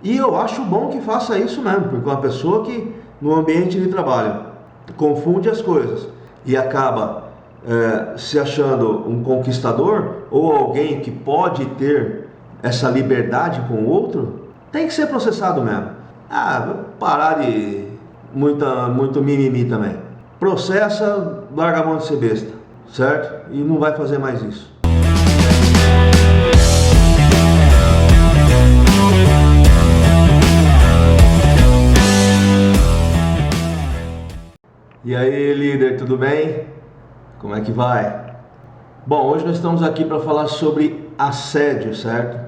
E eu acho bom que faça isso mesmo, porque uma pessoa que no ambiente de trabalho confunde as coisas e acaba se achando um conquistador ou alguém que pode ter essa liberdade com o outro, tem que ser processado mesmo. Parar de muito mimimi também. Processa, larga a mão de ser besta, certo? E não vai fazer mais isso. E aí, líder, tudo bem? Como é que vai? Bom, hoje nós estamos aqui para falar sobre assédio, certo?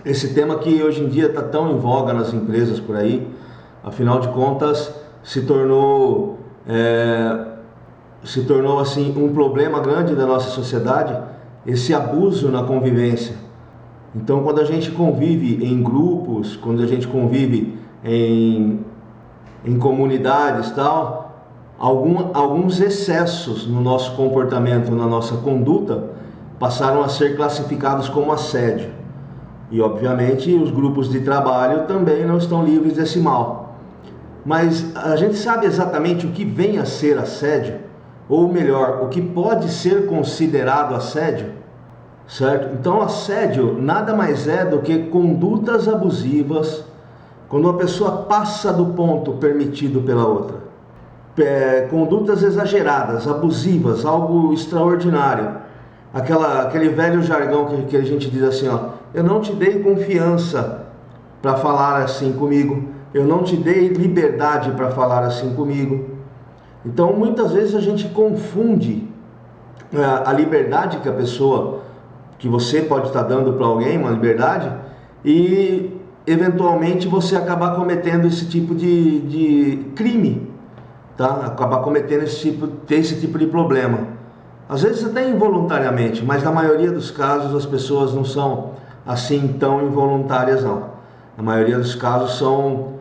Esse tema que hoje em dia está tão em voga nas empresas por aí, afinal de contas, se tornou assim um problema grande da nossa sociedade, esse abuso na convivência. Então, quando a gente convive em grupos, quando a gente convive em comunidades e tal, alguns excessos no nosso comportamento, na nossa conduta, passaram a ser classificados como assédio. E obviamente os grupos de trabalho também não estão livres desse mal. Mas a gente sabe exatamente o que vem a ser assédio? Ou melhor, o que pode ser considerado assédio? Certo? Então assédio nada mais é do que condutas abusivas, quando uma pessoa passa do ponto permitido pela outra. Condutas exageradas, abusivas, algo extraordinário. Aquele velho jargão que a gente diz assim, ó, eu não te dei confiança para falar assim comigo, eu não te dei liberdade para falar assim comigo. Então muitas vezes a gente confunde a liberdade que você pode estar dando para alguém, uma liberdade, e eventualmente você acabar cometendo esse tipo de crime. Tá? Acabar cometendo esse tipo de problema. Às vezes até involuntariamente, mas na maioria dos casos as pessoas não são assim tão involuntárias não. Na maioria dos casos são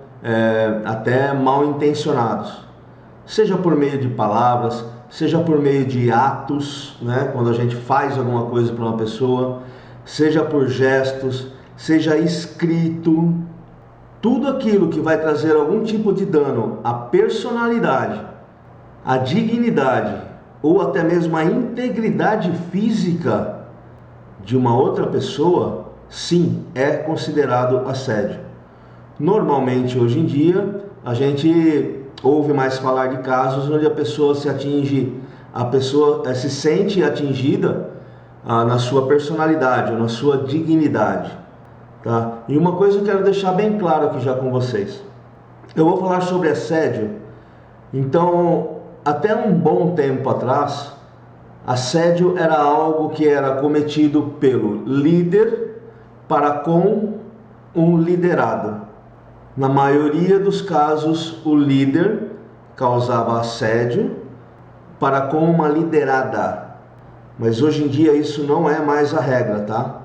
até mal intencionados. Seja por meio de palavras, seja por meio de atos, né? Quando a gente faz alguma coisa para uma pessoa, seja por gestos, seja escrito. Tudo aquilo que vai trazer algum tipo de dano à personalidade, à dignidade ou até mesmo à integridade física de uma outra pessoa, sim, é considerado assédio. Normalmente hoje em dia a gente ouve mais falar de casos onde a pessoa se sente atingida na sua personalidade ou na sua dignidade. Tá? E uma coisa eu quero deixar bem claro aqui já com vocês. Eu vou falar sobre assédio. Então, até um bom tempo atrás, assédio era algo que era cometido pelo líder para com um liderado. Na maioria dos casos, o líder causava assédio para com uma liderada. Mas hoje em dia isso não é mais a regra, tá?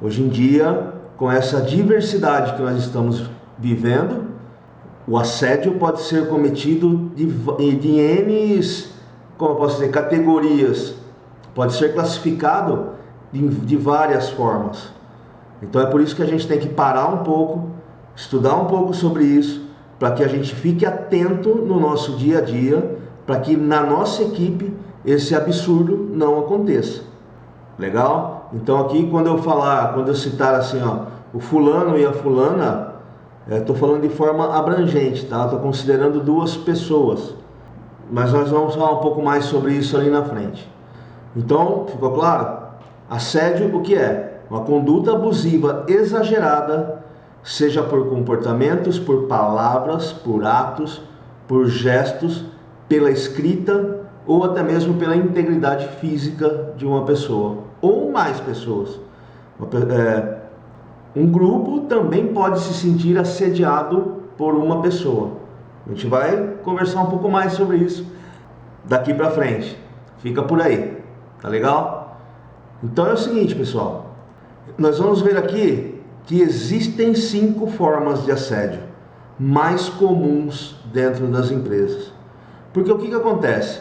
Hoje em dia, com essa diversidade que nós estamos vivendo, o assédio pode ser cometido de N, como eu posso dizer, categorias. Pode ser classificado de várias formas. Então é por isso que a gente tem que parar um pouco, estudar um pouco sobre isso, para que a gente fique atento no nosso dia a dia, para que na nossa equipe esse absurdo não aconteça. Legal? Então aqui quando eu citar assim, ó, o fulano e a fulana, estou falando de forma abrangente, tá? Estou considerando duas pessoas, mas nós vamos falar um pouco mais sobre isso ali na frente. Então, ficou claro? Assédio o que é? Uma conduta abusiva exagerada, seja por comportamentos, por palavras, por atos, por gestos, pela escrita ou até mesmo pela integridade física de uma pessoa ou mais pessoas. Um grupo também pode se sentir assediado por uma pessoa. A gente vai conversar um pouco mais sobre isso daqui para frente. Fica por aí, tá legal? Então é o seguinte, pessoal. Nós vamos ver aqui que existem 5 formas de assédio mais comuns dentro das empresas. Porque o que acontece?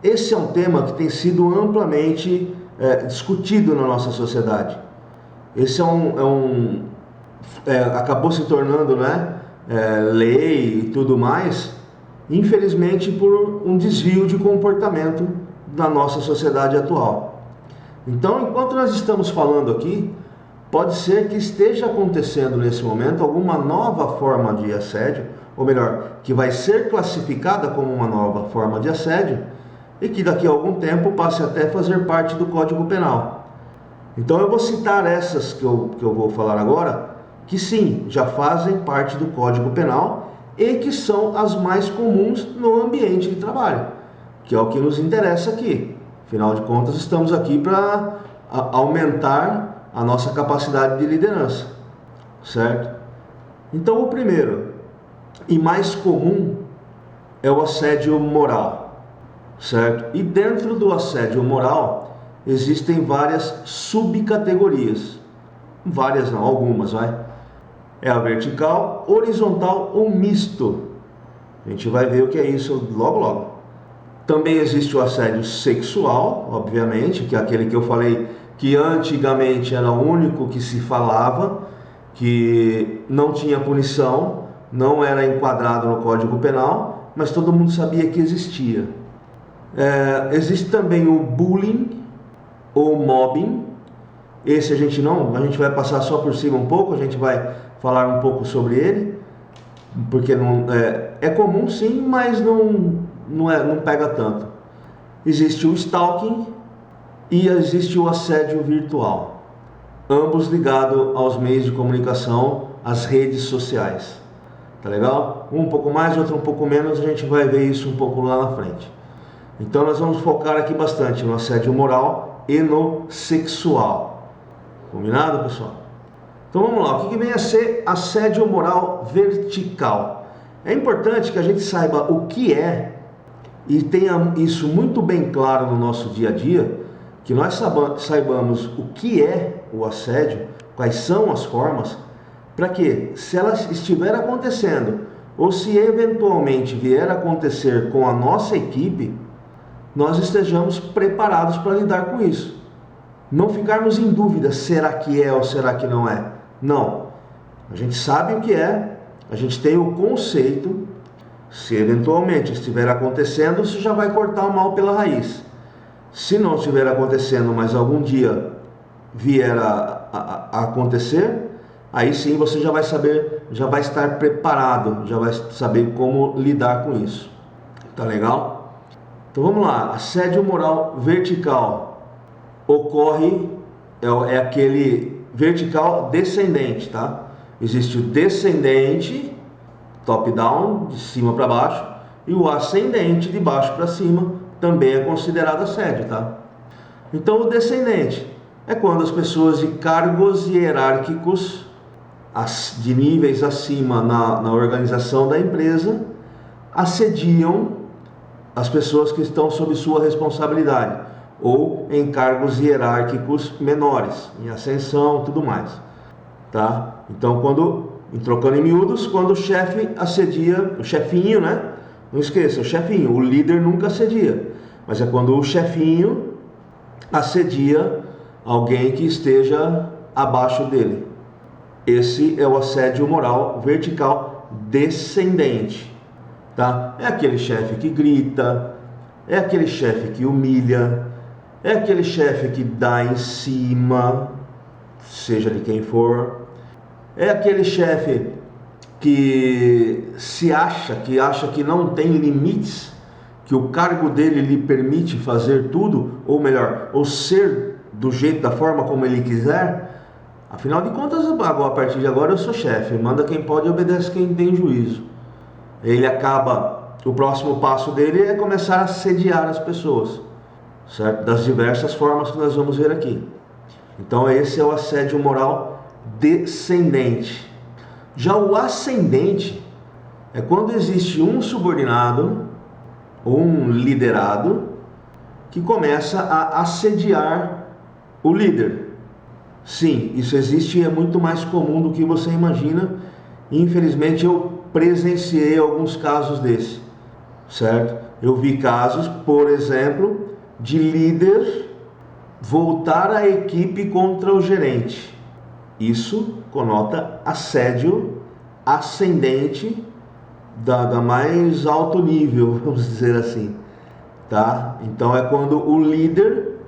Esse é um tema que tem sido amplamente discutido na nossa sociedade. Esse é acabou se tornando, né, lei e tudo mais, infelizmente por um desvio de comportamento da nossa sociedade atual. Então, enquanto nós estamos falando aqui, pode ser que esteja acontecendo nesse momento alguma nova forma de assédio, ou melhor, que vai ser classificada como uma nova forma de assédio e que daqui a algum tempo passe até a fazer parte do Código Penal. Então eu vou citar essas que eu vou falar agora, que sim, já fazem parte do Código Penal e que são as mais comuns no ambiente de trabalho, que é o que nos interessa aqui. Afinal de contas, estamos aqui para aumentar a nossa capacidade de liderança, certo? Então o primeiro e mais comum é o assédio moral, certo? E dentro do assédio moral existem várias subcategorias, várias não, algumas, vai. É a vertical, horizontal ou misto. A gente vai ver o que é isso logo logo. Também existe o assédio sexual, obviamente, que é aquele que eu falei que antigamente era o único que se falava, que não tinha punição, não era enquadrado no Código Penal, mas todo mundo sabia que existia. Existe também o bullying ou mobbing. Esse a gente vai passar só por cima um pouco, a gente vai falar um pouco sobre ele, porque não, é comum sim, mas não pega tanto. Existe o stalking e existe o assédio virtual, ambos ligados aos meios de comunicação, às redes sociais. Tá legal? Um pouco mais, outro um pouco menos, a gente vai ver isso um pouco lá na frente. Então nós vamos focar aqui bastante no assédio moral e no sexual. Combinado, pessoal? Então vamos lá, o que vem a ser assédio moral vertical? É importante que a gente saiba o que é e tenha isso muito bem claro no nosso dia a dia, que nós saibamos o que é o assédio, quais são as formas, para que, se ela estiver acontecendo, ou se eventualmente vier a acontecer com a nossa equipe, nós estejamos preparados para lidar com isso. Não ficarmos em dúvida, será que é ou será que não é? Não. A gente sabe o que é, a gente tem o conceito, se eventualmente estiver acontecendo, isso já vai cortar o mal pela raiz. Se não estiver acontecendo, mas algum dia vier a acontecer, aí sim você já vai saber, já vai estar preparado, já vai saber como lidar com isso. Tá legal? Então vamos lá, assédio moral vertical ocorre, é aquele vertical descendente, tá? Existe o descendente, top down, de cima para baixo, e o ascendente, de baixo para cima, também é considerado assédio, tá? Então o descendente é quando as pessoas de cargos hierárquicos de níveis acima na organização da empresa assediam as pessoas que estão sob sua responsabilidade ou em cargos hierárquicos menores, em ascensão, tudo mais, tá? Então, trocando em miúdos, quando o chefe assedia, o chefinho, né? Não esqueça, o chefinho, o líder nunca assedia, mas é quando o chefinho assedia alguém que esteja abaixo dele. Esse é o assédio moral vertical descendente, tá? É aquele chefe que grita, é aquele chefe que humilha, é aquele chefe que dá em cima, seja de quem for, é aquele chefe que acha que não tem limites, que o cargo dele lhe permite fazer tudo, ou melhor, ou ser do jeito, da forma como ele quiser. Afinal de contas, a partir de agora eu sou chefe, manda quem pode e obedece quem tem juízo. O próximo passo dele é começar a assediar as pessoas, certo? Das diversas formas que nós vamos ver aqui. Então esse é o assédio moral descendente. Já o ascendente é quando existe um subordinado ou um liderado que começa a assediar o líder. Sim, isso existe e é muito mais comum do que você imagina. Infelizmente eu presenciei alguns casos desse, certo? Eu vi casos, por exemplo, de líder voltar a equipe contra o gerente. Isso conota assédio ascendente da mais alto nível, vamos dizer assim, tá? Então é quando o líder,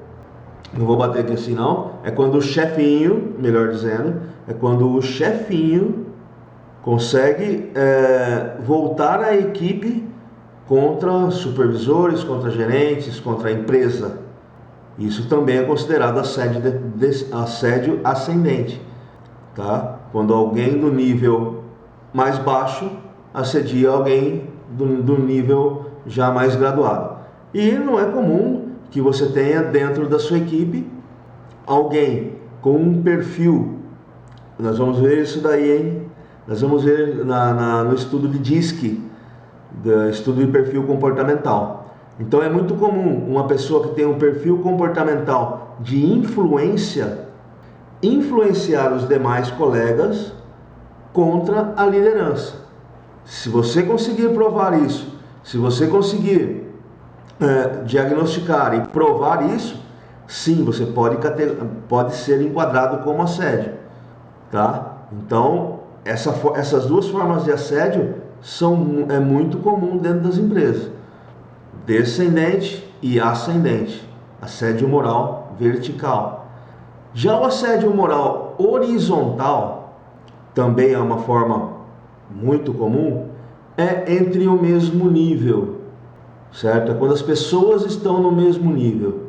não vou bater aqui assim não, é quando o chefinho, melhor dizendo, é quando o chefinho consegue voltar a equipe contra supervisores, contra gerentes, contra a empresa. Isso também é considerado assédio ascendente, tá? Quando alguém do nível mais baixo assedia alguém do nível já mais graduado. E não é comum que você tenha dentro da sua equipe alguém com um perfil, nós vamos ver isso daí, hein? Nós vamos ver no estudo de DISC, do estudo de perfil comportamental. Então é muito comum uma pessoa que tem um perfil comportamental de influência influenciar os demais colegas contra a liderança. Se você conseguir provar isso, se você conseguir diagnosticar e provar isso, sim, você pode ser enquadrado como assédio, tá? Então, essas duas formas de assédio é muito comum dentro das empresas: descendente e ascendente, assédio moral vertical. Já o assédio moral horizontal também é uma forma muito comum, é entre o mesmo nível, certo? É quando as pessoas estão no mesmo nível,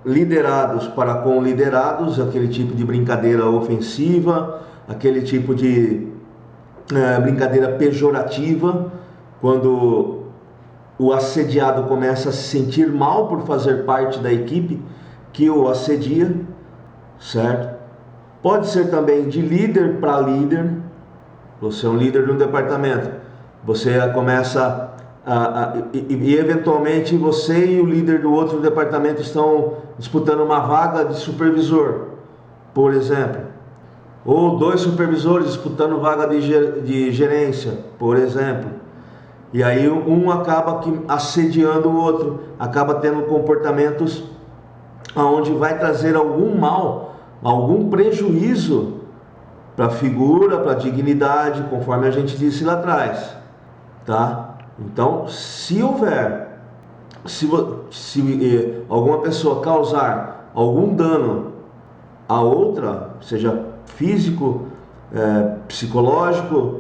liderados para com liderados, aquele tipo de brincadeira ofensiva, aquele tipo de brincadeira pejorativa, quando o assediado começa a se sentir mal por fazer parte da equipe que o assedia, certo? Pode ser também de líder para líder. Você é um líder de um departamento, você começa e eventualmente você e o líder do outro departamento estão disputando uma vaga de supervisor, por exemplo, ou dois supervisores disputando vaga de gerência, por exemplo. E aí um acaba assediando o outro, acaba tendo comportamentos onde vai trazer algum mal, algum prejuízo para a figura, para a dignidade, conforme a gente disse lá atrás, tá? Então, se alguma pessoa causar algum dano a outra, seja físico, psicológico,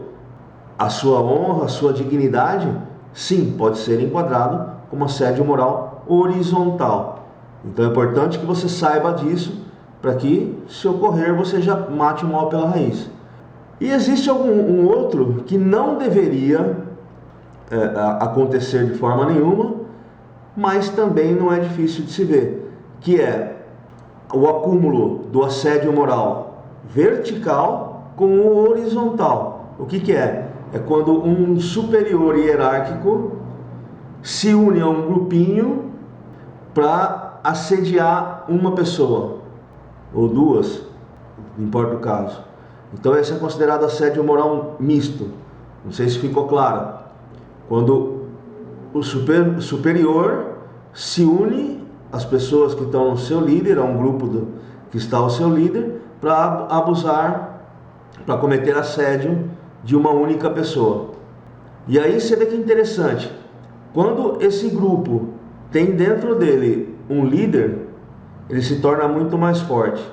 a sua honra, a sua dignidade, sim, pode ser enquadrado como assédio moral horizontal. Então é importante que você saiba disso, para que, se ocorrer, você já mate o mal pela raiz. E existe um outro que não deveria acontecer de forma nenhuma, mas também não é difícil de se ver, que é o acúmulo do assédio moral vertical com o horizontal. O que é? É quando um superior hierárquico se une a um grupinho para assediar uma pessoa, ou duas, não importa o caso. Então esse é considerado assédio moral misto. Não sei se ficou claro. Quando o superior se une às pessoas que estão no seu líder, a um grupo que está ao seu líder, para abusar, para cometer assédio de uma única pessoa. E aí você vê que é interessante. Quando esse grupo tem dentro dele um líder, ele se torna muito mais forte.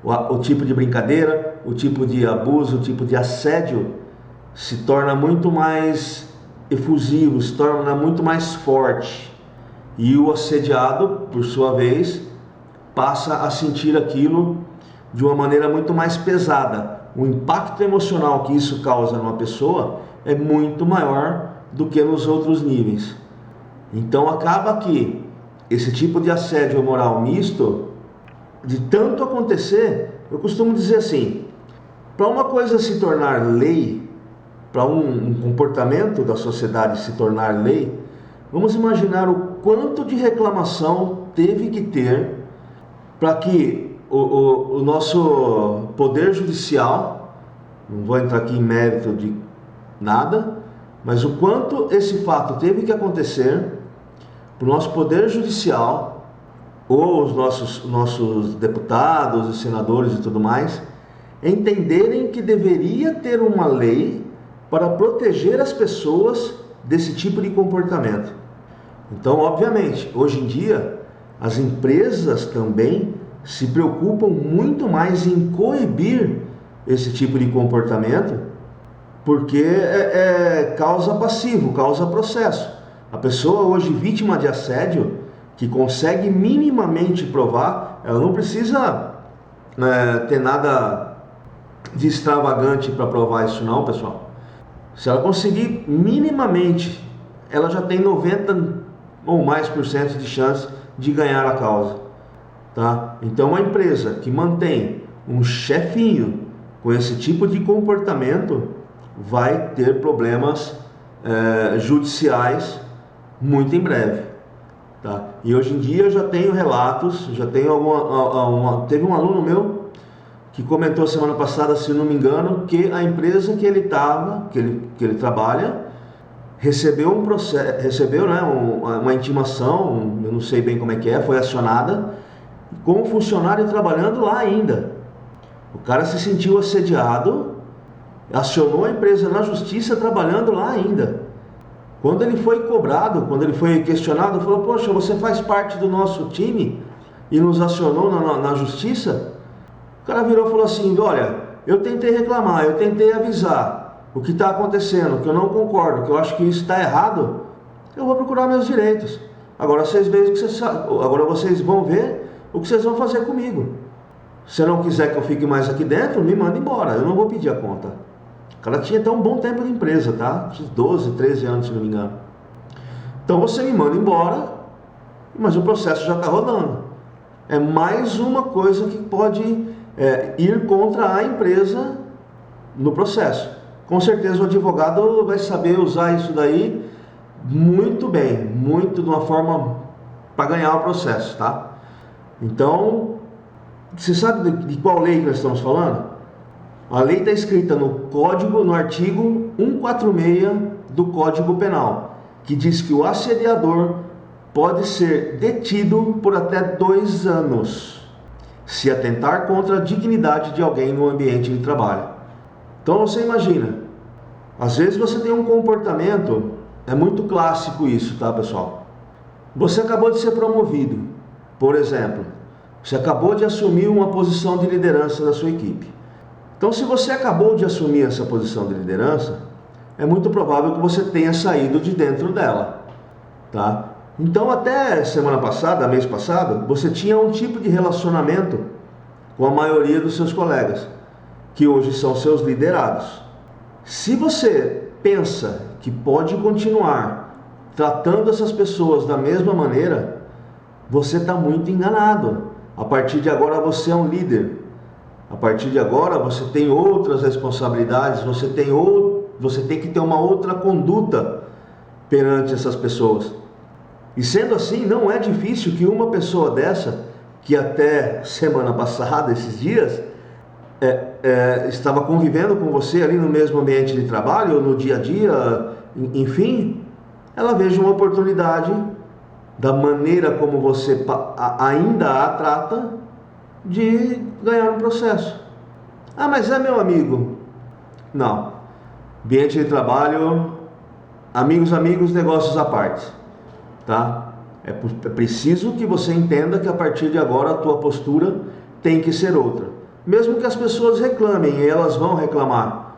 O tipo de brincadeira, o tipo de abuso, o tipo de assédio se torna muito mais efusivo, se torna muito mais forte. E o assediado, por sua vez, passa a sentir aquilo de uma maneira muito mais pesada. O impacto emocional que isso causa numa pessoa é muito maior do que nos outros níveis. Então acaba que esse tipo de assédio moral misto, de tanto acontecer, eu costumo dizer assim, para uma coisa se tornar lei, para um comportamento da sociedade se tornar lei, vamos imaginar o quanto de reclamação teve que ter para que o nosso poder judicial, não vou entrar aqui em mérito de nada, mas o quanto esse fato teve que acontecer para o nosso poder judicial ou os nossos deputados e senadores e tudo mais, entenderem que deveria ter uma lei para proteger as pessoas desse tipo de comportamento. Então, obviamente, hoje em dia, as empresas também se preocupam muito mais em coibir esse tipo de comportamento, porque causa passivo, causa processo. A pessoa hoje vítima de assédio, que consegue minimamente provar, ela não precisa ter nada de extravagante para provar isso não, pessoal. Se ela conseguir minimamente, ela já tem 90 ou mais por cento de chance de ganhar a causa, tá? Então, uma empresa que mantém um chefinho com esse tipo de comportamento vai ter problemas judiciais muito em breve, tá? E hoje em dia eu já tenho relatos, já tenho teve um aluno meu que comentou semana passada, se não me engano, que a empresa que ele trabalha, recebeu um processo, uma intimação, eu não sei bem como é que foi acionada, com um funcionário trabalhando lá ainda. O cara se sentiu assediado, acionou a empresa na justiça trabalhando lá ainda. Quando ele foi cobrado, quando ele foi questionado, falou: poxa, você faz parte do nosso time e nos acionou na justiça? O cara virou e falou assim: olha, eu tentei reclamar, eu tentei avisar o que está acontecendo, que eu não concordo, que eu acho que isso está errado, eu vou procurar meus direitos. Agora vocês vão ver o que vocês vão fazer comigo. Se não quiser que eu fique mais aqui dentro, me manda embora, eu não vou pedir a conta. O cara tinha até um bom tempo de empresa, tá? 12, 13 anos, se não me engano. Então você me manda embora, mas o processo já está rodando. É mais uma coisa que pode ir contra a empresa no processo. Com certeza o advogado vai saber usar isso daí muito bem, muito de uma forma para ganhar o processo, tá? Então, você sabe de qual lei que nós estamos falando? A lei está escrita no artigo 146 do Código Penal, que diz que o assediador pode ser detido por até 2 anos, se atentar contra a dignidade de alguém no ambiente de trabalho. Então você imagina, às vezes você tem um comportamento, é muito clássico isso, tá, pessoal? Você acabou de ser promovido, por exemplo, você acabou de assumir uma posição de liderança da sua equipe. Então, se você acabou de assumir essa posição de liderança, é muito provável que você tenha saído de dentro dela, tá? Então, até semana passada, mês passado, você tinha um tipo de relacionamento com a maioria dos seus colegas, que hoje são seus liderados. Se você pensa que pode continuar tratando essas pessoas da mesma maneira, você está muito enganado. A partir de agora você é um líder. A partir de agora você tem outras responsabilidades, você tem que ter uma outra conduta perante essas pessoas. E sendo assim, não é difícil que uma pessoa dessa, que até semana passada, esses dias, estava convivendo com você ali no mesmo ambiente de trabalho, ou no dia a dia, enfim, ela veja uma oportunidade, da maneira como você ainda a trata, de ganhar um processo. Ah, mas é meu amigo. Não. Ambiente de trabalho, amigos, negócios à parte, tá? É preciso que você entenda que a partir de agora a tua postura tem que ser outra. Mesmo que as pessoas reclamem, e elas vão reclamar.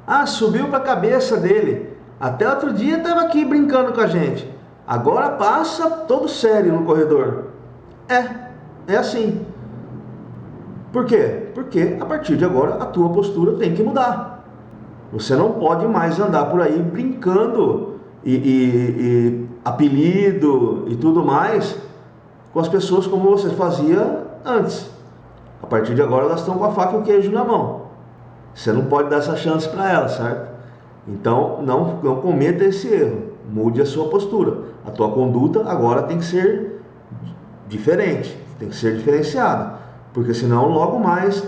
Ah, subiu para a cabeça dele. Até outro dia estava aqui brincando com a gente. Agora passa todo sério no corredor. É assim. Por quê? Porque a partir de agora a tua postura tem que mudar. Você não pode mais andar por aí brincando e apelido e tudo mais com as pessoas como você fazia antes. A partir de agora elas estão com a faca e o queijo na mão. Você não pode dar essa chance para elas, certo? Então não cometa esse erro. Mude a sua postura. A tua conduta agora tem que ser diferente, tem que ser diferenciada. Porque senão logo mais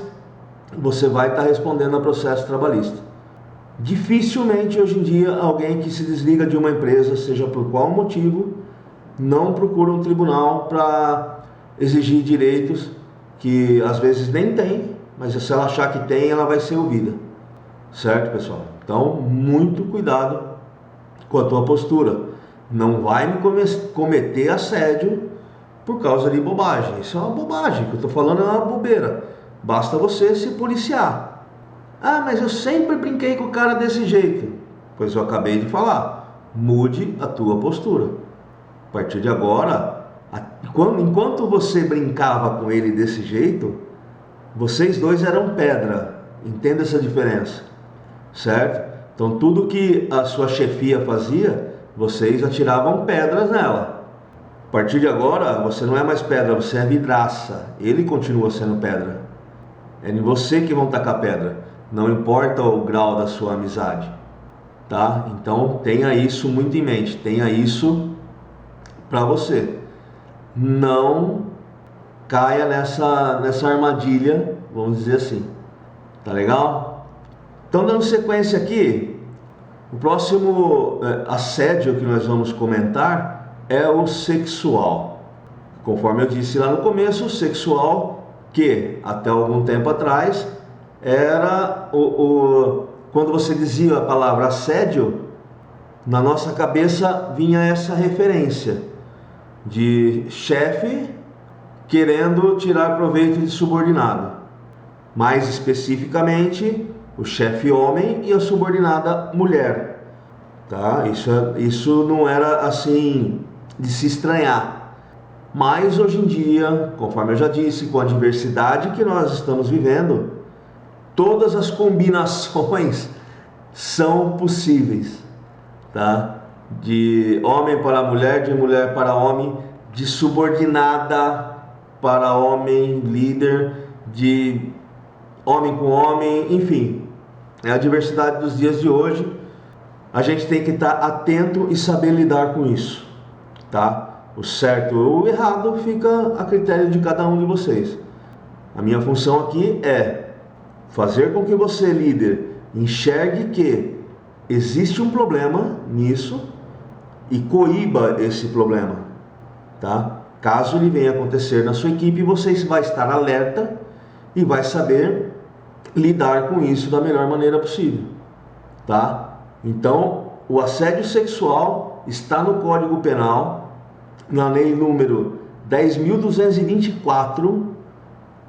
você vai estar respondendo a processo trabalhista. Dificilmente hoje em dia alguém que se desliga de uma empresa, seja por qual motivo, não procura um tribunal para exigir direitos que às vezes nem tem, mas se ela achar que tem, ela vai ser ouvida. Certo, pessoal? Então, muito cuidado com a tua postura. Não vai me cometer assédio por causa de bobagem. Isso é uma bobagem, o que eu estou falando é uma bobeira. Basta você se policiar. Ah, mas eu sempre brinquei com o cara desse jeito. Pois eu acabei de falar. Mude a tua postura. A partir de agora, enquanto você brincava com ele desse jeito, vocês dois eram pedra. Entenda essa diferença. Certo? Então tudo que a sua chefia fazia, vocês atiravam pedras nela. A partir de agora, você não é mais pedra, você é vidraça. Ele continua sendo pedra. É em você que vão tacar pedra. Não importa o grau da sua amizade. Tá? Então tenha isso muito em mente. Tenha isso para você. Não caia nessa armadilha, vamos dizer assim. Tá legal? Então, dando sequência aqui, o próximo assédio que nós vamos comentar é o sexual. Conforme eu disse lá no começo, o sexual, que até algum tempo atrás era quando você dizia a palavra assédio, na nossa cabeça vinha essa referência de chefe querendo tirar proveito de subordinado. Mais especificamente, o chefe homem e a subordinada mulher, tá? Isso não era assim de se estranhar, mas hoje em dia, conforme eu já disse, com a diversidade que nós estamos vivendo, todas as combinações são possíveis, tá? De homem para mulher, de mulher para homem, de subordinada para homem, líder, de homem com homem, enfim, é a diversidade dos dias de hoje. A gente tem que estar atento e saber lidar com isso, tá? O certo ou o errado fica a critério de cada um de vocês. A minha função aqui é fazer com que você, líder, enxergue que existe um problema nisso e coíba esse problema, tá? Caso ele venha acontecer na sua equipe, você vai estar alerta e vai saber lidar com isso da melhor maneira possível, tá? Então, o assédio sexual está no Código Penal, na lei número 10.224,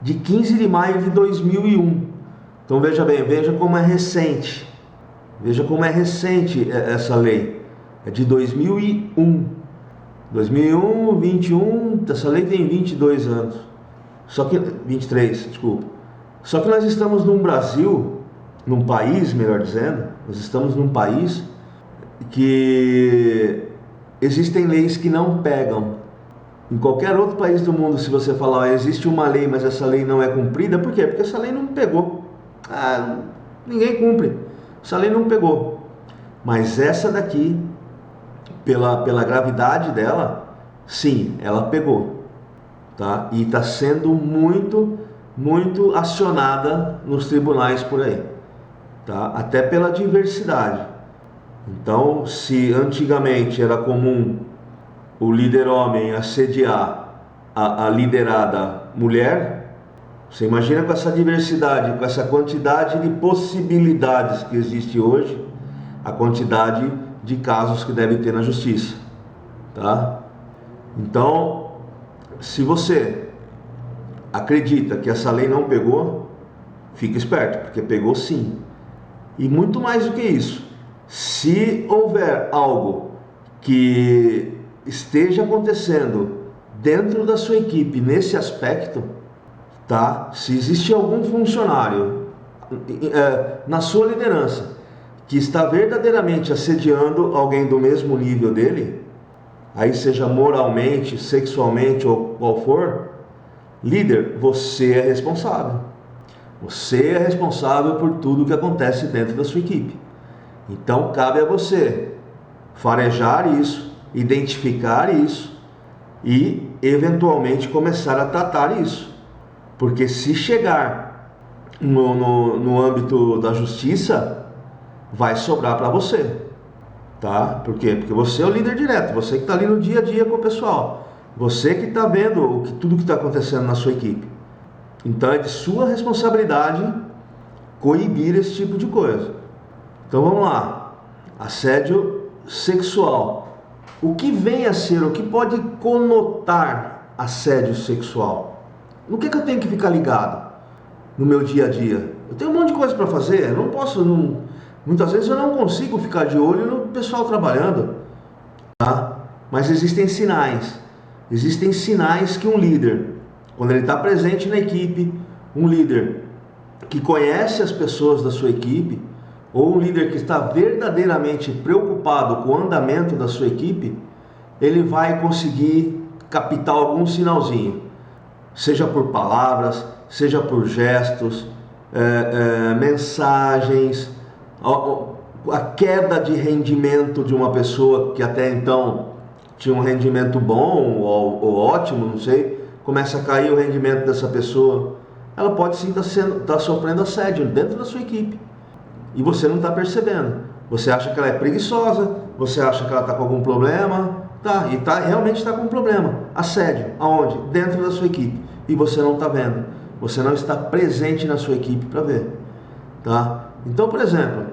de 15 de maio de 2001. Então veja bem, veja como é recente. Veja como é recente essa lei. É de 2001. 2001, 21, essa lei tem 22 anos. Só que 23, desculpa. Só que nós estamos num Brasil, num país, melhor dizendo, nós estamos num país que existem leis que não pegam. Em qualquer outro país do mundo, se você falar, existe uma lei, mas essa lei não é cumprida, por quê? Porque essa lei não pegou. Ninguém cumpre. Essa lei não pegou. Mas essa daqui, pela gravidade dela, sim, ela pegou. Tá? E está sendo muito acionada nos tribunais por aí, tá? Até pela diversidade. Então, se antigamente era comum o líder homem assediar a liderada mulher, você imagina com essa diversidade, com essa quantidade de possibilidades que existe hoje, a quantidade de casos que deve ter na justiça, tá? Então, se você acredita que essa lei não pegou, fique esperto, porque pegou sim. E muito mais do que isso, se houver algo que esteja acontecendo dentro da sua equipe nesse aspecto, tá? Se existe algum funcionário na sua liderança que está verdadeiramente assediando alguém do mesmo nível dele, aí seja moralmente, sexualmente ou qual for, líder, você é responsável. Você é responsável por tudo que acontece dentro da sua equipe. Então, cabe a você farejar isso, identificar isso e, eventualmente, começar a tratar isso. Porque se chegar no âmbito da justiça, vai sobrar para você. Tá? Por quê? Porque você é o líder direto, você que está ali no dia a dia com o pessoal. Você que está vendo tudo que está acontecendo na sua equipe. Então é de sua responsabilidade coibir esse tipo de coisa. Então vamos lá. Assédio sexual. O que vem a ser, o que pode conotar assédio sexual? No que eu tenho que ficar ligado no meu dia a dia? Eu tenho um monte de coisa para fazer, eu não posso, muitas vezes eu não consigo ficar de olho no pessoal trabalhando, tá? Mas existem sinais. Existem sinais que um líder, quando ele está presente na equipe, um líder que conhece as pessoas da sua equipe, ou um líder que está verdadeiramente preocupado com o andamento da sua equipe, ele vai conseguir captar algum sinalzinho, seja por palavras, seja por gestos, mensagens, a queda de rendimento de uma pessoa que até então tinha um rendimento bom ou ótimo, não sei, começa a cair o rendimento dessa pessoa. Ela pode sim estar sofrendo assédio dentro da sua equipe e você não está percebendo. Você acha que ela é preguiçosa, você acha que ela está com algum problema, realmente está com um problema. Assédio, aonde? Dentro da sua equipe, e você não está vendo. Você não está presente na sua equipe para ver, tá? Então, por exemplo,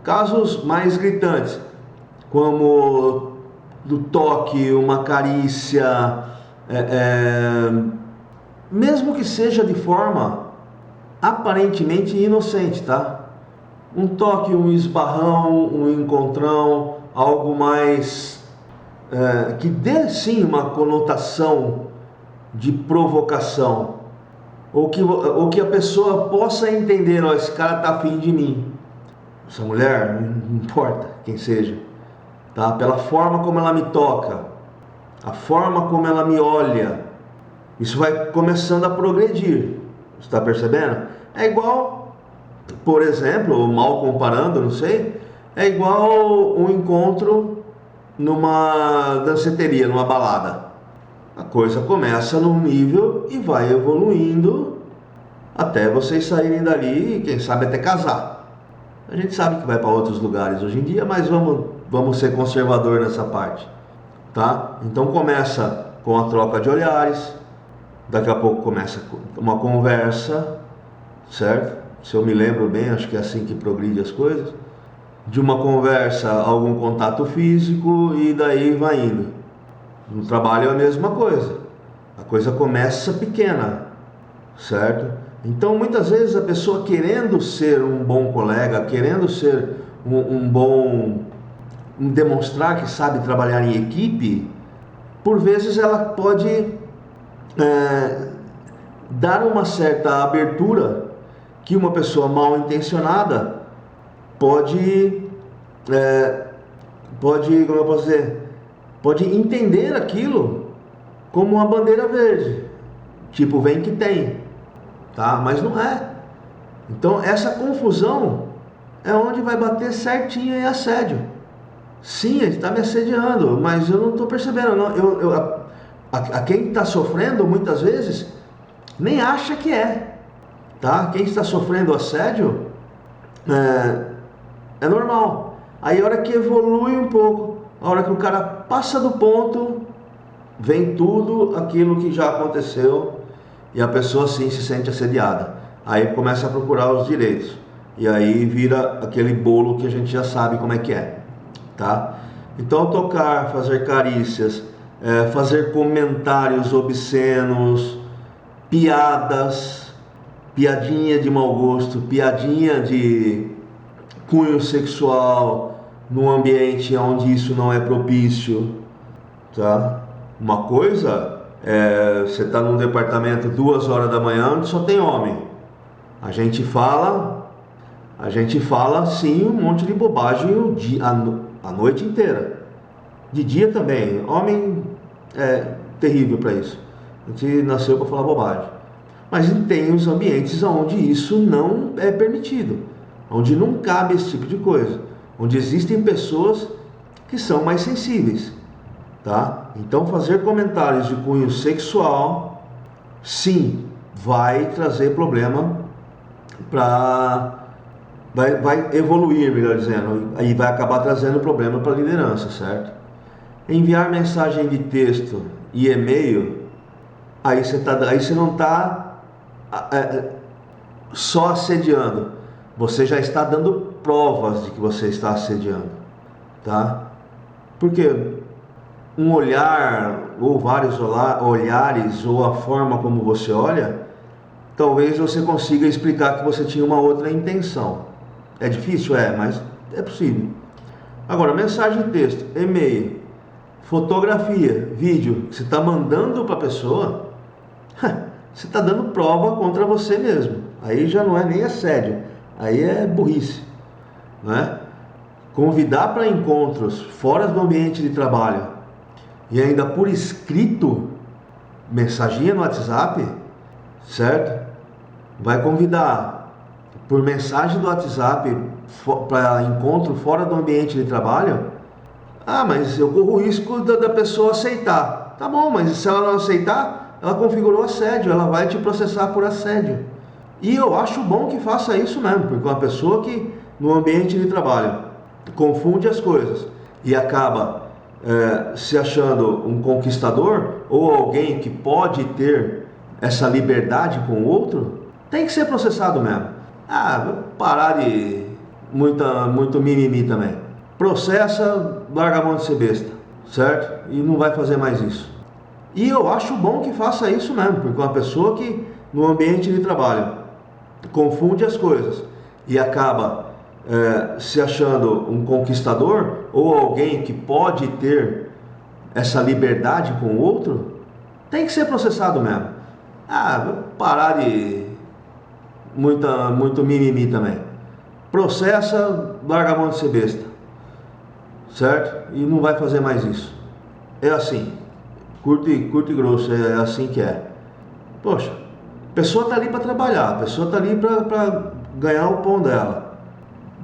casos mais gritantes, como do toque, uma carícia, mesmo que seja de forma aparentemente inocente, tá? Um toque, um esbarrão, um encontrão, algo mais que dê sim uma conotação de provocação, ou que a pessoa possa entender, ó, esse cara tá afim de mim, essa mulher, não importa quem seja, tá? Pela forma como ela me toca, a forma como ela me olha, isso vai começando a progredir, está percebendo? É igual, por exemplo, mal comparando, não sei, é igual um encontro numa danceteria, numa balada. A coisa começa num nível e vai evoluindo até vocês saírem dali e quem sabe até casar. A gente sabe que vai para outros lugares hoje em dia, mas vamos ser conservador nessa parte, tá? Então começa com a troca de olhares, daqui a pouco começa uma conversa, certo? Se eu me lembro bem, acho que é assim que progride as coisas. De uma conversa, algum contato físico e daí vai indo. No trabalho é a mesma coisa. A coisa começa pequena, certo? Então muitas vezes a pessoa querendo ser um bom colega, querendo ser demonstrar que sabe trabalhar em equipe, por vezes ela pode dar uma certa abertura que uma pessoa mal intencionada pode, como eu posso dizer, pode entender aquilo como uma bandeira verde, tipo, vem que tem, tá? Mas não é. Então essa confusão é onde vai bater certinho em assédio. Sim, ele está me assediando, mas eu não estou percebendo, não. A quem está sofrendo muitas vezes nem acha que é, tá? Quem está sofrendo assédio é normal. Aí a hora que evolui um pouco, a hora que o cara passa do ponto, vem tudo aquilo que já aconteceu e a pessoa sim se sente assediada. Aí começa a procurar os direitos e aí vira aquele bolo que a gente já sabe como é que é, tá? Então tocar, fazer carícias, fazer comentários obscenos, piadas, piadinha de mau gosto, piadinha de cunho sexual, num ambiente onde isso não é propício, tá? Uma coisa você está num departamento 2 horas da manhã onde só tem homem. A gente fala sim um monte de bobagem a noite inteira. De dia também. Homem é terrível para isso. A gente nasceu para falar bobagem. Mas tem os ambientes onde isso não é permitido, onde não cabe esse tipo de coisa, onde existem pessoas que são mais sensíveis, tá? Então fazer comentários de cunho sexual, sim, vai trazer problema vai evoluir, melhor dizendo, aí vai acabar trazendo problema para a liderança, certo? Enviar mensagem de texto e e-mail, aí você não está só assediando, você já está dando provas de que você está assediando, tá? Porque um olhar, ou vários olhares, ou a forma como você olha, talvez você consiga explicar que você tinha uma outra intenção. É difícil? É, mas é possível. Agora, mensagem de texto, e-mail, fotografia, vídeo, que você está mandando para a pessoa, você está dando prova contra você mesmo. Aí já não é nem assédio, aí é burrice, né? Convidar para encontros fora do ambiente de trabalho e ainda por escrito, mensaginha no WhatsApp, certo? Vai convidar por mensagem do WhatsApp para encontro fora do ambiente de trabalho. Ah, mas eu corro o risco da pessoa aceitar. Tá bom, mas se ela não aceitar, ela configurou assédio, ela vai te processar por assédio. E eu acho bom que faça isso mesmo, porque uma pessoa que no ambiente de trabalho confunde as coisas e acaba se achando um conquistador ou alguém que pode ter essa liberdade com o outro, tem que ser processado mesmo. Vou parar de muito mimimi também. Processa, larga a mão de ser besta, certo? E não vai fazer mais isso. E eu acho bom que faça isso mesmo, porque uma pessoa que no ambiente de trabalho confunde as coisas e acaba se achando um conquistador ou alguém que pode ter essa liberdade com o outro, tem que ser processado mesmo. Vou parar de muito mimimi também. Processa, larga a mão de ser besta, certo? E não vai fazer mais isso. É assim, curto e grosso, é assim que é. Poxa, a pessoa está ali para trabalhar, a pessoa está ali para ganhar o pão dela.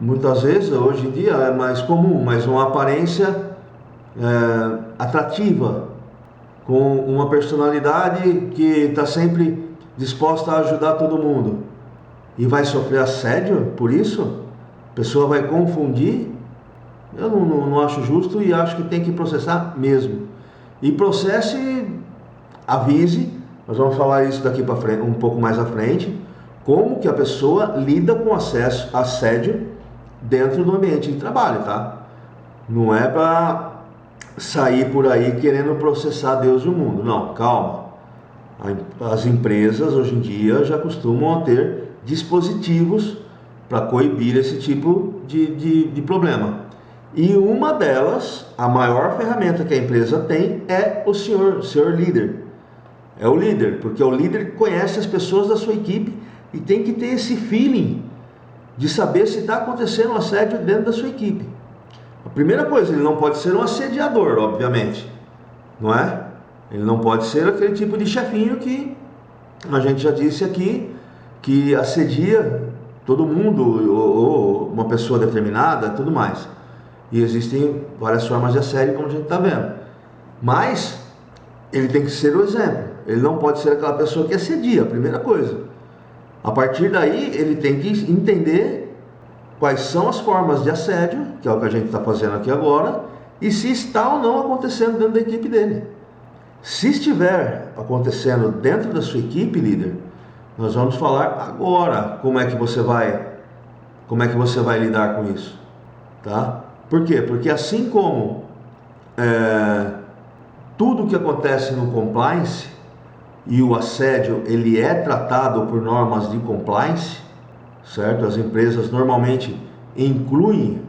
Muitas vezes, hoje em dia, é mais comum, mas uma aparência atrativa, com uma personalidade que está sempre disposta a ajudar todo mundo. E vai sofrer assédio por isso? A pessoa vai confundir? Eu não acho justo e acho que tem que processar mesmo. E processe, avise, nós vamos falar isso daqui para frente, um pouco mais à frente, como que a pessoa lida com assédio dentro do ambiente de trabalho, tá? Não é para sair por aí querendo processar Deus e o mundo, não, calma. As empresas hoje em dia já costumam ter dispositivos para coibir esse tipo de problema. E uma delas, a maior ferramenta que a empresa tem é o senhor líder. É o líder, porque o líder conhece as pessoas da sua equipe e tem que ter esse feeling de saber se está acontecendo um assédio dentro da sua equipe. A primeira coisa, ele não pode ser um assediador, obviamente, não é? Ele não pode ser aquele tipo de chefinho que a gente já disse aqui, que assedia todo mundo, ou uma pessoa determinada, tudo mais. E existem várias formas de assédio, como a gente está vendo. Mas ele tem que ser o exemplo. Ele não pode ser aquela pessoa que assedia, a primeira coisa. A partir daí, ele tem que entender quais são as formas de assédio, que é o que a gente está fazendo aqui agora, e se está ou não acontecendo dentro da equipe dele. Se estiver acontecendo dentro da sua equipe, líder, nós vamos falar agora como é que você vai lidar com isso, tá? Por quê? Porque assim como tudo que acontece no compliance e o assédio ele é tratado por normas de compliance, certo? As empresas normalmente incluem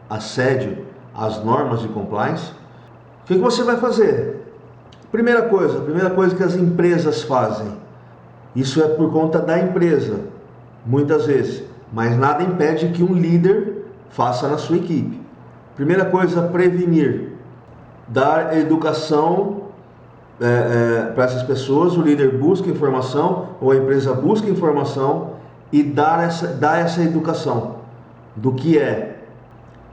assédio às normas de compliance. O que você vai fazer? Primeira coisa que as empresas fazem, isso é por conta da empresa, muitas vezes, mas nada impede que um líder faça na sua equipe. Primeira coisa, prevenir, dar educação para essas pessoas. O líder busca informação, ou a empresa busca informação e dá essa educação do que é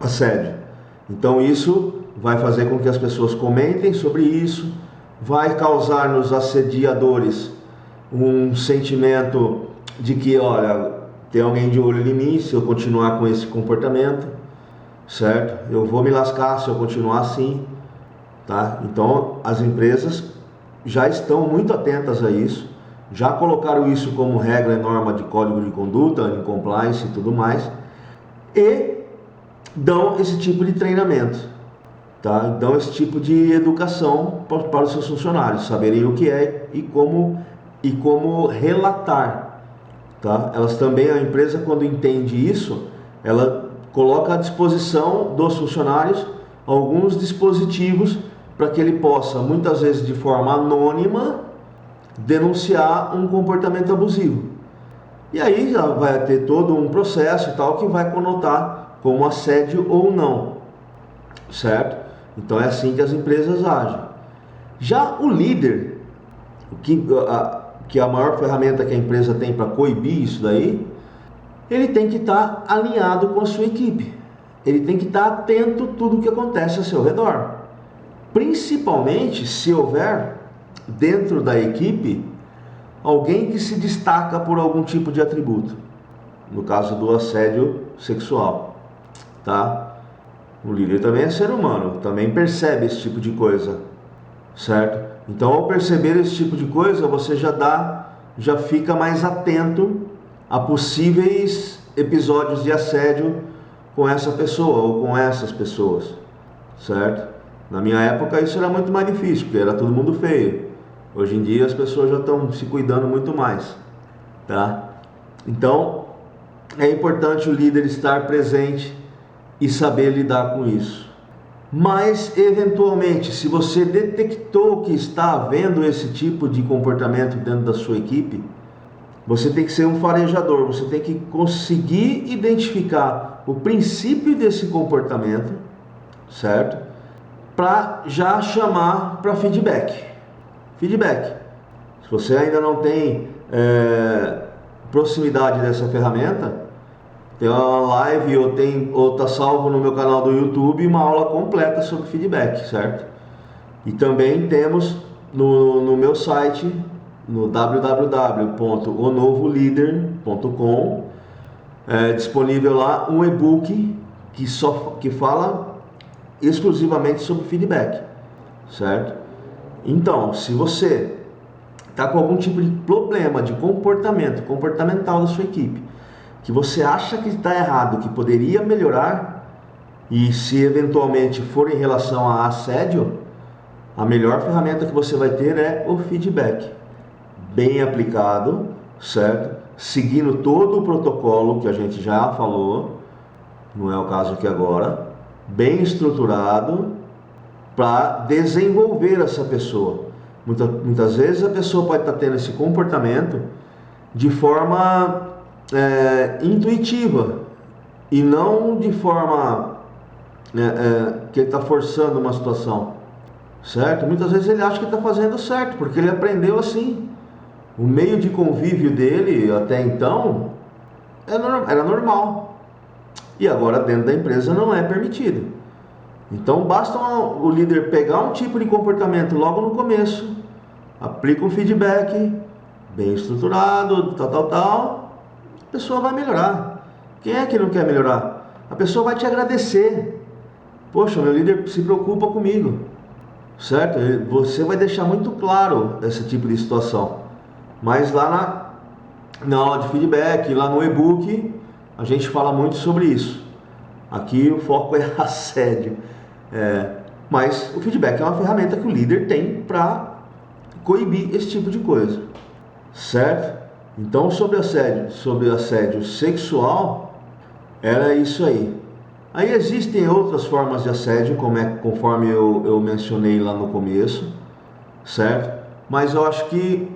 assédio. Então isso vai fazer com que as pessoas comentem sobre isso, vai causar nos assediadores um sentimento de que, olha, tem alguém de olho em mim se eu continuar com esse comportamento, certo? Eu vou me lascar se eu continuar assim, tá? Então as empresas já estão muito atentas a isso, já colocaram isso como regra e norma de código de conduta, em compliance e tudo mais, e dão esse tipo de treinamento, tá? Dão esse tipo de educação para os seus funcionários saberem o que é e como relatar, tá? Elas também, a empresa, quando entende isso, ela coloca à disposição dos funcionários alguns dispositivos para que ele possa, muitas vezes de forma anônima, denunciar um comportamento abusivo. E aí já vai ter todo um processo e tal que vai conotar como assédio ou não, certo? Então é assim que as empresas agem. Já o líder, que é a maior ferramenta que a empresa tem para coibir isso daí, ele tem que estar alinhado com a sua equipe. Ele tem que estar atento a tudo o que acontece ao seu redor. Principalmente se houver dentro da equipe alguém que se destaca por algum tipo de atributo. No caso do assédio sexual, tá? O líder também é ser humano, também percebe esse tipo de coisa, certo? Então, ao perceber esse tipo de coisa, você já fica mais atento a possíveis episódios de assédio com essa pessoa ou com essas pessoas, certo? Na minha época isso era muito mais difícil, porque era todo mundo feio. Hoje em dia as pessoas já estão se cuidando muito mais, tá? Então, é importante o líder estar presente e saber lidar com isso. Mas, eventualmente, se você detectou que está havendo esse tipo de comportamento dentro da sua equipe, você tem que ser um farejador, você tem que conseguir identificar o princípio desse comportamento, certo? Para já chamar para feedback. Feedback. Se você ainda não tem proximidade dessa ferramenta, tem uma live ou tá salvo no meu canal do YouTube uma aula completa sobre feedback, certo? E também temos no meu site, no www.onovoleader.com, disponível lá um e-book que fala exclusivamente sobre feedback, certo? Então, se você está com algum tipo de problema de comportamental da sua equipe, que você acha que está errado, que poderia melhorar, e se eventualmente for em relação a assédio, a melhor ferramenta que você vai ter é o feedback, bem aplicado, certo? Seguindo todo o protocolo que a gente já falou, não é o caso aqui agora, bem estruturado para desenvolver essa pessoa. Muitas vezes a pessoa pode estar tendo esse comportamento de forma intuitiva e não de forma que ele está forçando uma situação, certo? Muitas vezes ele acha que está fazendo certo, porque ele aprendeu assim. O meio de convívio dele até então era normal, e agora dentro da empresa não é permitido. Então basta o líder pegar um tipo de comportamento logo no começo, aplica um feedback bem estruturado, tal, a pessoa vai melhorar. Quem é que não quer melhorar? A pessoa vai te agradecer. Poxa, meu líder se preocupa comigo, certo? Você vai deixar muito claro esse tipo de situação. Mas lá na aula de feedback, lá no e-book, a gente fala muito sobre isso. Aqui o foco é assédio. Mas o feedback é uma ferramenta que o líder tem para coibir esse tipo de coisa, certo? Então, sobre assédio sexual, era isso aí. Aí existem outras formas de assédio, conforme eu mencionei lá no começo, certo? Mas eu acho que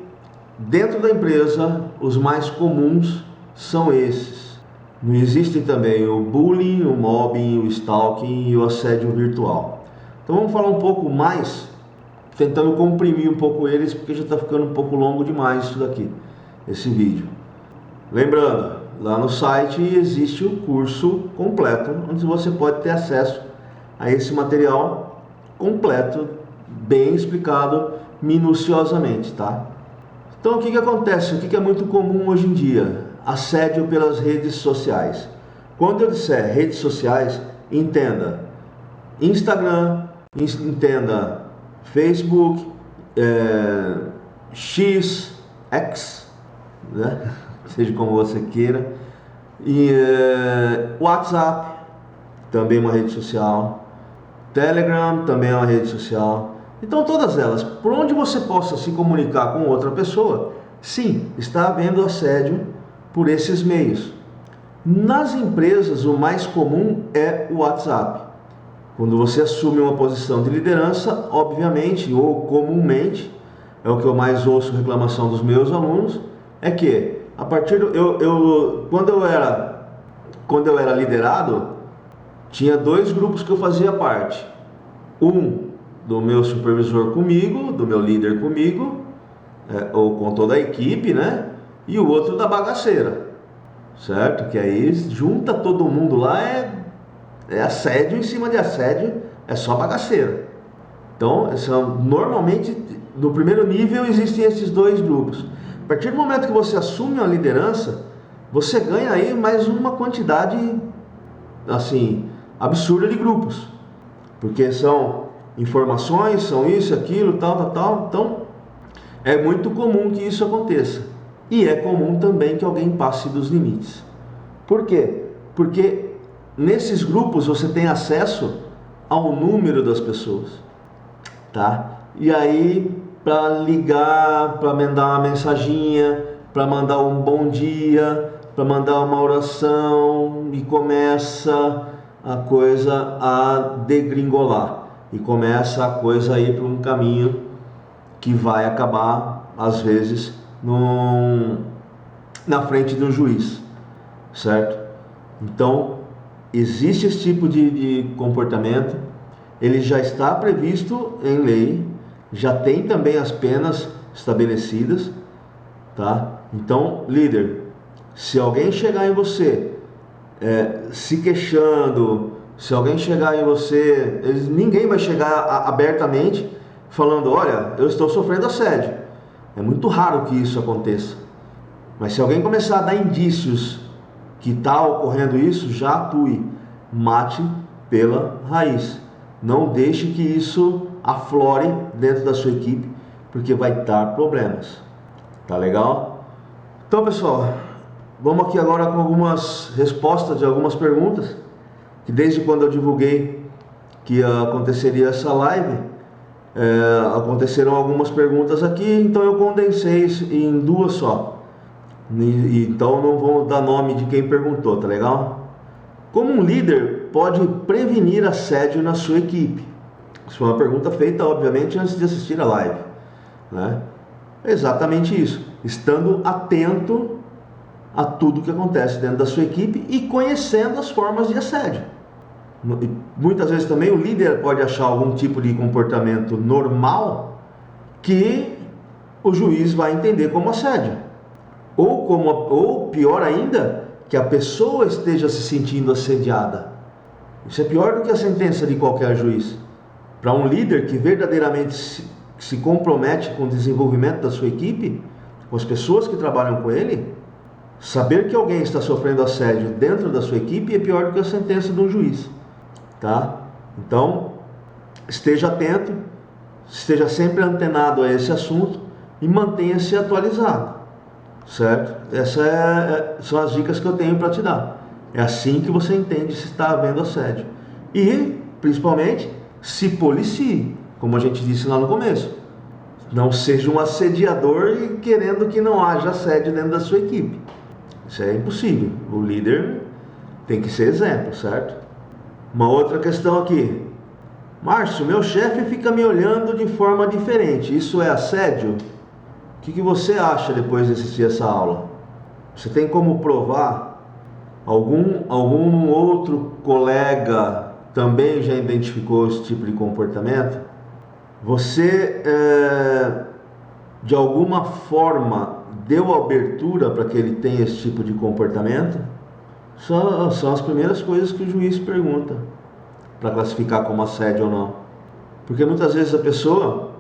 dentro da empresa, os mais comuns são esses. Não existe também o bullying, o mobbing, o stalking e o assédio virtual. Então vamos falar um pouco mais, tentando comprimir um pouco eles, porque já está ficando um pouco longo demais isso daqui, esse vídeo. Lembrando, lá no site existe o curso completo, onde você pode ter acesso a esse material completo, bem explicado, minuciosamente, tá? Então o que acontece? O que é muito comum hoje em dia? Assédio pelas redes sociais. Quando eu disser redes sociais, entenda Instagram, entenda Facebook, X, né? Seja como você queira, e WhatsApp, também uma rede social, Telegram, também é uma rede social. Então todas elas, por onde você possa se comunicar com outra pessoa, sim, está havendo assédio por esses meios. Nas empresas, o mais comum é o WhatsApp. Quando você assume uma posição de liderança, obviamente, ou comumente, é o que eu mais ouço reclamação dos meus alunos, é que a partir do, quando eu era liderado, tinha 2 grupos que eu fazia parte. Um do meu supervisor comigo, do meu líder comigo, ou com toda a equipe, né? E o outro da bagaceira, certo? Que aí junta todo mundo lá, é assédio em cima de assédio, é só bagaceira. Então, normalmente, no primeiro nível existem esses 2 grupos. A partir do momento que você assume a liderança, você ganha aí mais uma quantidade, assim, absurda de grupos. Porque são informações, são isso, aquilo, tal. Então, é muito comum que isso aconteça. E é comum também que alguém passe dos limites. Por quê? Porque nesses grupos você tem acesso ao número das pessoas, tá? E aí, para ligar, para mandar uma mensaginha, para mandar um bom dia, para mandar uma oração, e começa a coisa a degringolar, e começa a coisa a ir para um caminho que vai acabar, às vezes, na frente de um juiz, certo? Então, existe esse tipo de comportamento, ele já está previsto em lei, já tem também as penas estabelecidas, tá? Então, líder, se alguém chegar em você se queixando, se alguém chegar em você, ninguém vai chegar abertamente falando, olha, eu estou sofrendo assédio. É muito raro que isso aconteça. Mas se alguém começar a dar indícios que está ocorrendo isso, já atue, mate pela raiz. Não deixe que isso aflore dentro da sua equipe, porque vai dar problemas. Tá legal? Então, pessoal, vamos aqui agora com algumas respostas de algumas perguntas, que desde quando eu divulguei que aconteceria essa live, aconteceram algumas perguntas aqui, então eu condensei em 2 só. Então não vou dar nome de quem perguntou, tá legal? Como um líder pode prevenir assédio na sua equipe? Isso foi uma pergunta feita, obviamente, antes de assistir a live, né? É exatamente isso, estando atento a tudo que acontece dentro da sua equipe e conhecendo as formas de assédio. Muitas vezes também o líder pode achar algum tipo de comportamento normal que o juiz vai entender como assédio. Ou pior ainda, que a pessoa esteja se sentindo assediada. Isso é pior do que a sentença de qualquer juiz. Para um líder que verdadeiramente se compromete com o desenvolvimento da sua equipe, com as pessoas que trabalham com ele, saber que alguém está sofrendo assédio dentro da sua equipe é pior do que a sentença de um juiz, tá? Então, esteja atento, esteja sempre antenado a esse assunto e mantenha-se atualizado, certo? Essas são as dicas que eu tenho para te dar. É assim que você entende se está havendo assédio. E, principalmente, se policie, como a gente disse lá no começo. Não seja um assediador e querendo que não haja assédio dentro da sua equipe. Isso é impossível. O líder tem que ser exemplo, certo? Uma outra questão aqui. Márcio, meu chefe fica me olhando de forma diferente. Isso é assédio? O que você acha depois de assistir essa aula? Você tem como provar? Algum outro colega também já identificou esse tipo de comportamento? Você, de alguma forma, deu abertura para que ele tenha esse tipo de comportamento? São as primeiras coisas que o juiz pergunta para classificar como assédio ou não. Porque muitas vezes a pessoa,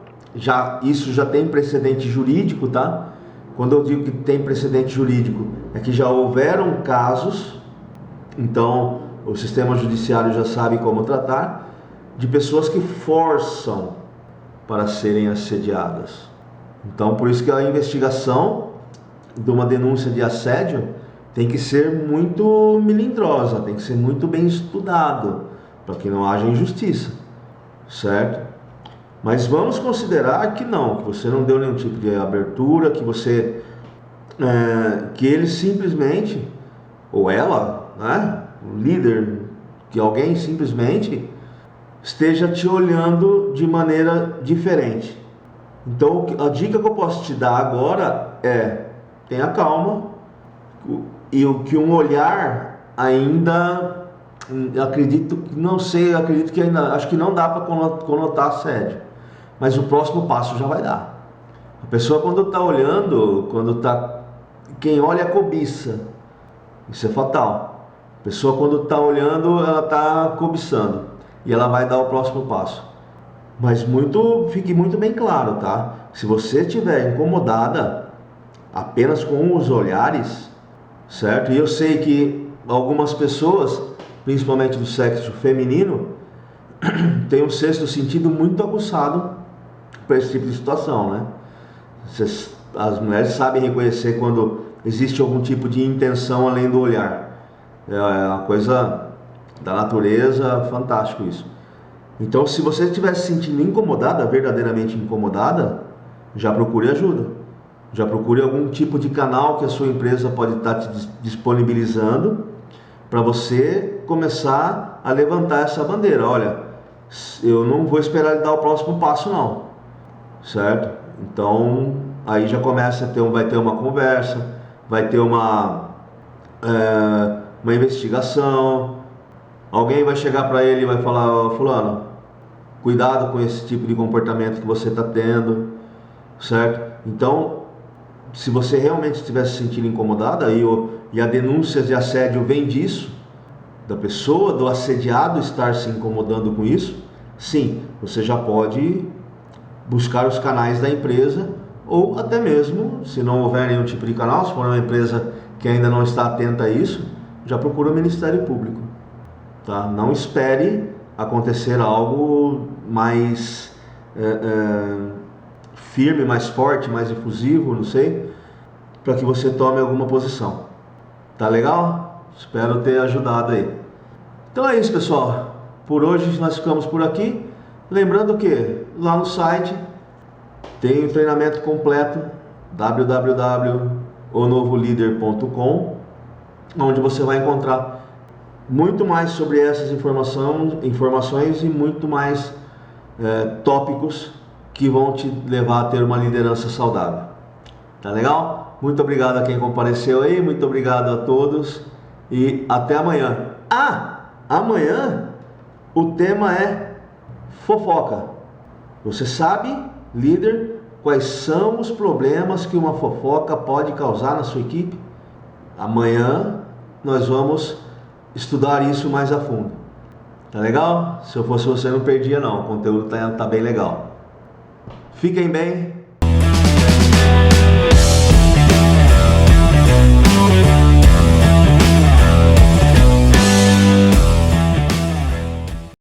isso já tem precedente jurídico, tá? Quando eu digo que tem precedente jurídico, é que já houveram casos, então o sistema judiciário já sabe como tratar, de pessoas que forçam para serem assediadas. Então, por isso que a investigação de uma denúncia de assédio tem que ser muito melindrosa, tem que ser muito bem estudado, para que não haja injustiça, certo? Mas vamos considerar que não, que você não deu nenhum tipo de abertura, que você, que ele simplesmente, ou ela, né, o líder, que alguém simplesmente esteja te olhando de maneira diferente. Então, a dica que eu posso te dar agora é: tenha calma, e o que um olhar ainda, acredito que ainda, acho que não dá para conotar assédio, mas o próximo passo já vai dar. A pessoa, quando está olhando, quem olha é cobiça, isso é fatal. A pessoa, quando está olhando, ela está cobiçando, e ela vai dar o próximo passo. Mas fique muito bem claro, tá? Se você estiver incomodada apenas com os olhares, certo? E eu sei que algumas pessoas, principalmente do sexo feminino, têm um sexto sentido muito aguçado para esse tipo de situação, né? As mulheres sabem reconhecer quando existe algum tipo de intenção além do olhar. É uma coisa da natureza, fantástico isso. Então, se você estiver se sentindo incomodada, verdadeiramente incomodada, já procure ajuda. Já procure algum tipo de canal que a sua empresa pode estar te disponibilizando para você começar a levantar essa bandeira. Olha, eu não vou esperar ele dar o próximo passo não, certo? Então, aí já começa vai ter uma conversa, vai ter uma investigação. Alguém vai chegar para ele e vai falar: fulano, cuidado com esse tipo de comportamento que você está tendo, certo? Então, se você realmente estiver se sentindo incomodada e a denúncia de assédio vem disso, da pessoa, do assediado estar se incomodando com isso, sim, você já pode buscar os canais da empresa, ou até mesmo, se não houver nenhum tipo de canal, se for uma empresa que ainda não está atenta a isso, já procura o Ministério Público, tá? Não espere acontecer algo mais firme, mais forte, mais efusivo, não sei, para que você tome alguma posição. Tá legal? Espero ter ajudado aí. Então é isso, pessoal. Por hoje nós ficamos por aqui. Lembrando que lá no site tem o treinamento completo, www.onovolider.com, onde você vai encontrar muito mais sobre essas informações e muito mais tópicos que vão te levar a ter uma liderança saudável. Tá legal? Muito obrigado a quem compareceu aí, muito obrigado a todos e até amanhã. Amanhã o tema é fofoca. Você sabe, líder, quais são os problemas que uma fofoca pode causar na sua equipe? Amanhã nós vamos estudar isso mais a fundo. Tá legal? Se eu fosse você, não perdia não. O conteúdo tá bem legal. Fiquem bem.